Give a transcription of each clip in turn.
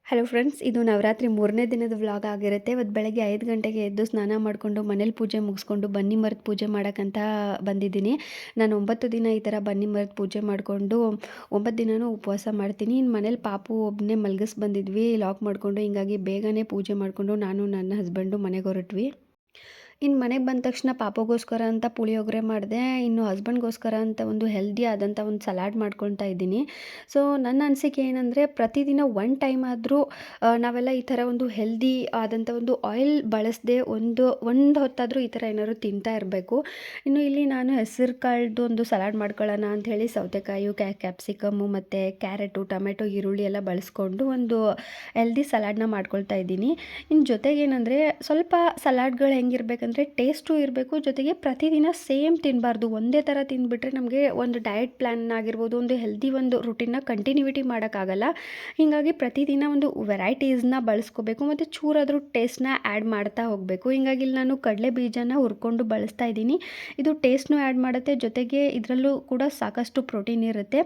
Hello friends, ಇದು ನವರಾತ್ರಿ 3ನೇ ದಿನದ ವ್ಲಾಗ್ ಆಗಿರುತ್ತೆ. ಇವತ್ತು ಬೆಳಗ್ಗೆ 5 ಗಂಟೆಗೆ ಎದ್ದು ಸ್ನಾನ ಮಾಡಿಕೊಂಡು ಮನೇಲಿ ಪೂಜೆ ಮುಗಿಸ್ಕೊಂಡು ಬನ್ನಿ ಮರದ ಪೂಜೆ ಮಾಡೋಕ್ಕಂತ ಬಂದಿದ್ದೀನಿ. ನಾನು 9 ದಿನ ಈ ಥರ ಬನ್ನಿ ಮರದ ಪೂಜೆ ಮಾಡಿಕೊಂಡು 9 ದಿನವೂ ಉಪವಾಸ ಮಾಡ್ತೀನಿ. ಇನ್ನು ಮನೇಲಿ ಪಾಪು ಒಬ್ಬನೇ ಮಲಗಿಸ್ ಬಂದಿದ್ವಿ ಲಾಕ್ ಮಾಡಿಕೊಂಡು. ಹಿಂಗಾಗಿ ಬೇಗನೆ ಪೂಜೆ ಮಾಡಿಕೊಂಡು ನಾನು ನನ್ನ ಹಸ್ಬೆಂಡು ಮನೆಗೆ ಹೊರಟ್ವಿ. ಇನ್ನು ಮನೆಗೆ ಬಂದ ತಕ್ಷಣ ಪಾಪಗೋಸ್ಕರ ಅಂತ ಪುಳಿಯೋಗರೆ ಮಾಡಿದೆ. ಇನ್ನು ಹಸ್ಬೆಂಡ್ಗೋಸ್ಕರ ಅಂತ ಒಂದು ಹೆಲ್ದಿ ಆದಂಥ ಒಂದು ಸಲಾಡ್ ಮಾಡ್ಕೊಳ್ತಾ ಇದ್ದೀನಿ. ಸೊ ನನ್ನ ಅನಿಸಿಕೆ ಏನಂದರೆ, ಪ್ರತಿದಿನ ಒನ್ ಟೈಮ್ ಆದರೂ ನಾವೆಲ್ಲ ಈ ಥರ ಒಂದು ಹೆಲ್ದಿ ಆದಂಥ ಒಂದು ಆಯಿಲ್ ಬಳಸದೆ ಒಂದು ಹೊತ್ತಾದರೂ ಈ ಥರ ಏನಾದ್ರು ತಿಂತಾ ಇರಬೇಕು. ಇನ್ನು ಇಲ್ಲಿ ನಾನು ಹೆಸರು ಕಾಳ್ದು ಒಂದು ಸಲಾಡ್ ಮಾಡ್ಕೊಳ್ಳೋಣ ಅಂಥೇಳಿ ಸೌತೆಕಾಯಿ, ಕ್ಯಾಪ್ಸಿಕಮ್ಮು ಮತ್ತು ಕ್ಯಾರೆಟು, ಟೊಮೆಟೊ, ಈರುಳ್ಳಿ ಎಲ್ಲ ಬಳಸ್ಕೊಂಡು ಒಂದು ಹೆಲ್ದಿ ಸಲಾಡ್ನ ಮಾಡ್ಕೊಳ್ತಾ ಇದ್ದೀನಿ. ಇನ್ನು ಜೊತೆಗೇನೆಂದರೆ, ಸ್ವಲ್ಪ ಸಲಾಡ್ಗಳು ಹೆಂಗಿರ್ಬೇಕಂದ್ರೆ ಟೇಸ್ಟು ಇರಬೇಕು, ಜೊತೆಗೆ ಪ್ರತಿದಿನ ಸೇಮ್ ತಿನ್ನಬಾರ್ದು. ಒಂದೇ ಥರ ತಿಂದುಬಿಟ್ರೆ ನಮಗೆ ಒಂದು ಡಯಟ್ ಪ್ಲ್ಯಾನ್ ಆಗಿರ್ಬೋದು, ಒಂದು ಹೆಲ್ದಿ ಒಂದು ರುಟೀನ್ನ ಕಂಟಿನ್ಯೂಟಿ ಮಾಡೋಕ್ಕಾಗಲ್ಲ. ಹೀಗಾಗಿ ಪ್ರತಿದಿನ ಒಂದು ವೆರೈಟೀಸ್ನ ಬಳಸ್ಕೋಬೇಕು ಮತ್ತು ಚೂರಾದರೂ ಟೇಸ್ಟ್ನ ಆ್ಯಡ್ ಮಾಡ್ತಾ ಹೋಗಬೇಕು. ಹೀಗಾಗಿ ಇಲ್ಲಿ ನಾನು ಕಡಲೆ ಬೀಜನ ಹುರ್ಕೊಂಡು ಬಳಸ್ತಾ ಇದ್ದೀನಿ. ಇದು ಟೇಸ್ಟ್ನೂ ಆ್ಯಡ್ ಮಾಡುತ್ತೆ, ಜೊತೆಗೆ ಇದರಲ್ಲೂ ಕೂಡ ಸಾಕಷ್ಟು ಪ್ರೋಟೀನ್ ಇರುತ್ತೆ.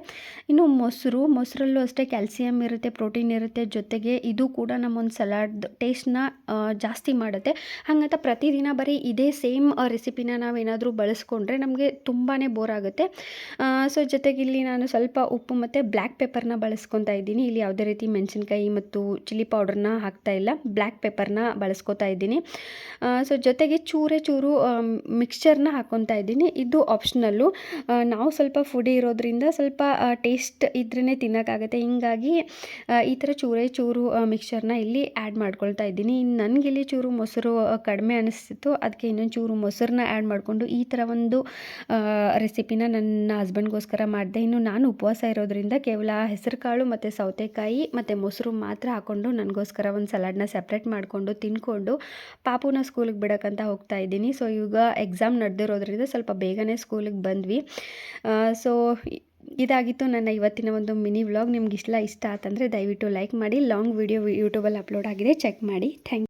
ಇನ್ನು ಮೊಸರಲ್ಲೂ ಅಷ್ಟೇ ಕ್ಯಾಲ್ಸಿಯಂ ಇರುತ್ತೆ, ಪ್ರೋಟೀನ್ ಇರುತ್ತೆ, ಜೊತೆಗೆ ಇದು ಕೂಡ ನಮ್ಮೊಂದು ಸಲಾಡ್ ಟೇಸ್ಟ್ನ ಜಾಸ್ತಿ ಮಾಡುತ್ತೆ. ಹಾಗಂತ ಪ್ರತಿದಿನ ಬರೀ ಇದೇ ಸೇಮ್ ರೆಸಿಪಿನ ನಾವೇನಾದರೂ ಬಳಸ್ಕೊಂಡ್ರೆ ನಮಗೆ ತುಂಬಾ ಬೋರ್ ಆಗುತ್ತೆ. ಸೊ ಜೊತೆಗೆ ಇಲ್ಲಿ ನಾನು ಸ್ವಲ್ಪ ಉಪ್ಪು ಮತ್ತು ಬ್ಲ್ಯಾಕ್ ಪೆಪ್ಪರ್ನ ಬಳಸ್ಕೊತಾ ಇದ್ದೀನಿ. ಇಲ್ಲಿ ಯಾವುದೇ ರೀತಿ ಮೆಣಸಿನ್ಕಾಯಿ ಮತ್ತು ಚಿಲ್ಲಿ ಪೌಡ್ರನ್ನ ಹಾಕ್ತಾ ಇಲ್ಲ, ಬ್ಲ್ಯಾಕ್ ಪೆಪ್ಪರ್ನ ಬಳಸ್ಕೊತಾ ಇದ್ದೀನಿ. ಸೊ ಜೊತೆಗೆ ಚೂರು ಮಿಕ್ಸ್ಚರ್ನ ಹಾಕ್ಕೊತಾ ಇದ್ದೀನಿ. ಇದು ಆಪ್ಷನಲ್ಲು. ನಾವು ಸ್ವಲ್ಪ ಫುಡಿ ಇರೋದ್ರಿಂದ ಸ್ವಲ್ಪ ಟೇಸ್ಟ್ ಇದ್ರೇ ತಿನ್ನೋಕ್ಕಾಗುತ್ತೆ. ಹೀಗಾಗಿ ಈ ಥರ ಚೂರು ಮಿಕ್ಸ್ಚರ್ನ ಇಲ್ಲಿ ಆ್ಯಡ್ ಮಾಡ್ಕೊಳ್ತಾ ಇದ್ದೀನಿ. ಇನ್ನು ನನಗಿಲ್ಲಿ ಚೂರು ಮೊಸರು ಕಡಿಮೆ ಅನಿಸ್ತಿತ್ತು, ಅದಕ್ಕೆ ಇನ್ನೊಂದು ಚೂರು ಮೊಸರನ್ನ ಆ್ಯಡ್ ಮಾಡಿಕೊಂಡು ಈ ಥರ ಒಂದು ರೆಸಿಪಿನ ನನ್ನ ಹಸ್ಬೆಂಡ್ಗೋಸ್ಕರ ಮಾಡಿದೆ. ಇನ್ನು ನಾನು ಉಪವಾಸ ಇರೋದ್ರಿಂದ ಕೇವಲ ಹೆಸರು ಕಾಳು ಮತ್ತು ಸೌತೆಕಾಯಿ ಮತ್ತು ಮೊಸರು ಮಾತ್ರ ಹಾಕ್ಕೊಂಡು ನನಗೋಸ್ಕರ ಒಂದು ಸಲಾಡ್ನ ಸಪ್ರೇಟ್ ಮಾಡಿಕೊಂಡು ತಿಂದ್ಕೊಂಡು ಪಾಪುನ ಸ್ಕೂಲಿಗೆ ಬಿಡೋಕ್ಕಂತ ಹೋಗ್ತಾ ಇದ್ದೀನಿ. ಸೊ ಈಗ ಎಕ್ಸಾಮ್ ನಡೆದಿರೋದ್ರಿಂದ ಸ್ವಲ್ಪ ಬೇಗನೆ ಸ್ಕೂಲಿಗೆ ಬಂದ್ವಿ. ಸೊ ಇದಾಗಿತ್ತು ನನ್ನ ಇವತ್ತಿನ ಒಂದು ಮಿನಿ ವ್ಲಾಗ್. ನಿಮ್ಗೆ ಇಷ್ಟ ಆತಂದರೆ ದಯವಿಟ್ಟು ಲೈಕ್ ಮಾಡಿ. ಲಾಂಗ್ ವಿಡಿಯೋ ಯೂಟ್ಯೂಬಲ್ಲಿ ಅಪ್ಲೋಡ್ ಆಗಿದೆ, ಚೆಕ್ ಮಾಡಿ. Thank you.